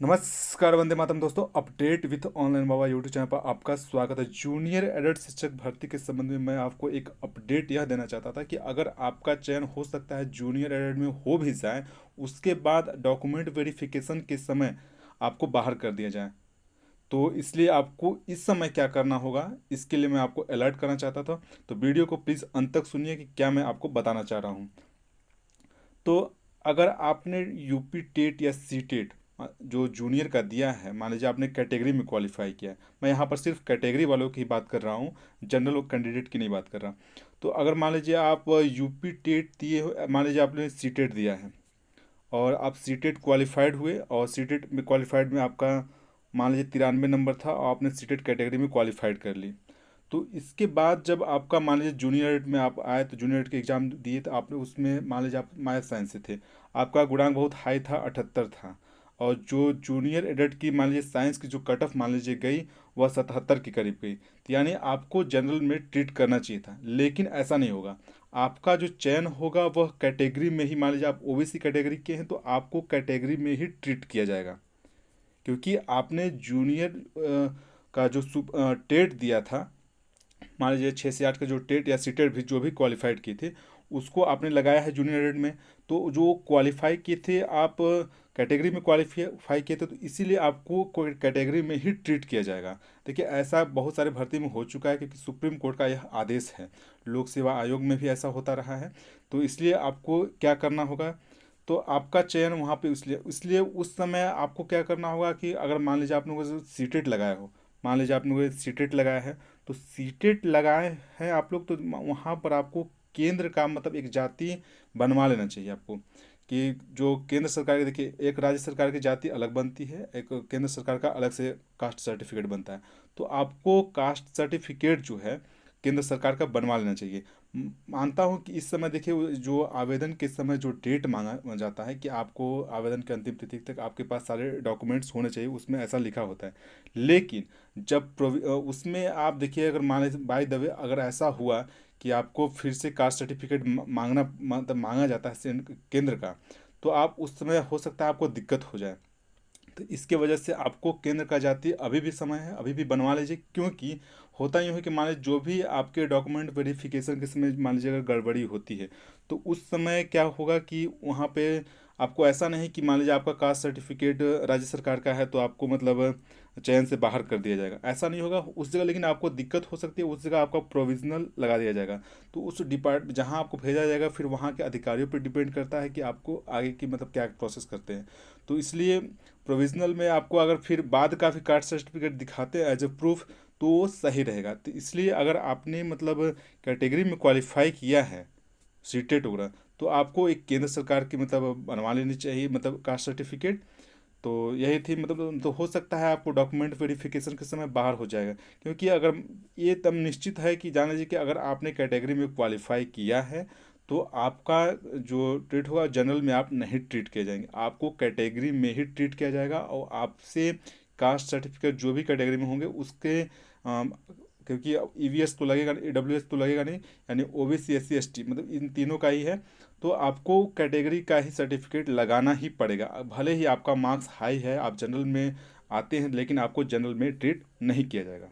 नमस्कार वंदे मातरम दोस्तों। Update with online Baba YouTube channel पर आपका स्वागत है। जूनियर एडल्ट शिक्षक भर्ती के संबंध में मैं आपको एक अपडेट यह देना चाहता था कि अगर आपका चयन हो सकता है जूनियर एडल्ट में हो भी जाए, उसके बाद डॉक्यूमेंट वेरिफिकेशन के समय आपको बाहर कर दिया जाए, तो इसलिए आपको इस समय क्या करना होगा, इसके लिए मैं आपको अलर्ट करना चाहता था। तो वीडियो को प्लीज़ अंत तक सुनिए कि क्या मैं आपको बताना चाह रहा हूँ। तो अगर आपने यूपी टेट या सी टेट जो जूनियर का दिया है, मान लीजिए आपने कैटेगरी में क्वालिफाई किया है, मैं यहाँ पर सिर्फ कैटेगरी वालों की बात कर रहा हूँ, जनरल कैंडिडेट की नहीं बात कर रहा। तो अगर मान लीजिए आप यूपी टेट दिए हो, मान लीजिए आपने सी टेट दिया है और आप सी टेट क्वालिफाइड हुए और सी टेट में क्वालिफाइड में आपका मान लीजिए 93 नंबर था और आपने सी टेट कैटेगरी में क्वालिफाइड कर ली। तो इसके बाद जब आपका मान लीजिए जूनियर में आप आए तो जूनियर के एग्ज़ाम दिए तो आपने उसमें मान लीजिए आप माइनस साइंस से थे, आपका गुणांक बहुत हाई था, 78 था। और जो जूनियर एडेड की मान लीजिए साइंस की जो कट ऑफ मान लीजिए गई, वह 77 के करीब गई, तो यानी आपको जनरल में ट्रीट करना चाहिए था, लेकिन ऐसा नहीं होगा। आपका जो चयन होगा वह कैटेगरी में ही, मान लीजिए आप ओबीसी कैटेगरी के हैं तो आपको कैटेगरी में ही ट्रीट किया जाएगा, क्योंकि आपने जूनियर का जो टेट दिया था, मान लीजिए 6 से 8 का जो टेट या सीटेट भी जो भी क्वालिफाइड किए थे, उसको आपने लगाया है जूनियर एड में। तो जो क्वालिफाई किए थे आप कैटेगरी में क्वालिफाई किए थे, तो इसीलिए आपको कैटेगरी में ही ट्रीट किया जाएगा। देखिए ऐसा बहुत सारे भर्ती में हो चुका है, क्योंकि सुप्रीम कोर्ट का यह आदेश है, लोक सेवा आयोग में भी ऐसा होता रहा है। तो इसलिए आपको क्या करना होगा, तो आपका चयन वहाँ पे इसलिए इसलिए उस समय आपको क्या करना होगा कि अगर मान लीजिए आप लोगों को सीटेट लगाया हो, मान लीजिए आप लोगों ने सीटेट लगाया है, तो सीटेट लगाए हैं आप लोग, तो वहाँ पर आपको केंद्र का मतलब एक जाति बनवा लेना चाहिए आपको। कि जो केंद्र सरकार की, देखिए एक राज्य सरकार की जाति अलग बनती है, एक केंद्र सरकार का अलग से कास्ट सर्टिफिकेट बनता है। तो आपको कास्ट सर्टिफिकेट जो है केंद्र सरकार का बनवा लेना चाहिए। मानता हूँ कि इस समय देखिए जो आवेदन के समय जो डेट मांगा जाता है कि आपको आवेदन के अंतिम तिथि तक आपके पास सारे डॉक्यूमेंट्स होने चाहिए, उसमें ऐसा लिखा होता है। लेकिन जब उसमें आप देखिए, अगर मान बाय द वे अगर ऐसा हुआ कि आपको फिर से कास्ट सर्टिफिकेट मांगना मतलब मांगा जाता है केंद्र का, तो आप उस समय हो सकता है आपको दिक्कत हो जाए। तो इसके वजह से आपको केंद्र का जाति अभी भी समय है, अभी भी बनवा लीजिए। क्योंकि होता यूँ है कि मान लीजिए जो भी आपके डॉक्यूमेंट वेरिफिकेशन के समय मान लीजिए अगर गड़बड़ी होती है, तो उस समय क्या होगा कि वहाँ पे आपको ऐसा नहीं कि मान लीजिए आपका कास्ट सर्टिफिकेट राज्य सरकार का है तो आपको मतलब चयन से बाहर कर दिया जाएगा, ऐसा नहीं होगा उस जगह। लेकिन आपको दिक्कत हो सकती है, उस जगह आपका प्रोविजनल लगा दिया जाएगा। तो उस डिपार्ट जहाँ आपको भेजा जाएगा, फिर वहाँ के अधिकारियों पर डिपेंड करता है कि आपको आगे की मतलब क्या प्रोसेस करते हैं। तो इसलिए प्रोविजनल में आपको अगर फिर बाद का भी कास्ट सर्टिफिकेट दिखाते हैं एज ए प्रूफ, तो वो सही रहेगा। तो इसलिए अगर आपने मतलब कैटेगरी में क्वालिफाई किया है सीटेट वगैरह, तो आपको एक केंद्र सरकार की मतलब बनवा लेनी चाहिए मतलब कास्ट सर्टिफिकेट। तो यही थी मतलब, तो हो सकता है आपको डॉक्यूमेंट वेरिफिकेशन के समय बाहर हो जाएगा। क्योंकि अगर ये तब निश्चित है कि जान लीजिए कि अगर आपने कैटेगरी में क्वालिफाई किया है, तो आपका जो ट्रीट होगा जनरल में आप नहीं ट्रीट किए जाएंगे, आपको कैटेगरी में ही ट्रीट किया जाएगा। और आपसे कास्ट सर्टिफिकेट जो भी कैटेगरी में होंगे उसके क्योंकि ईवीएस तो लगेगा, ईडब्ल्यूएस तो लगेगा नहीं, यानी OBC S C S T मतलब इन तीनों का ही है। तो आपको कैटेगरी का ही सर्टिफिकेट लगाना ही पड़ेगा, भले ही आपका मार्क्स हाई है, आप जनरल में आते हैं, लेकिन आपको जनरल में ट्रीट नहीं किया जाएगा।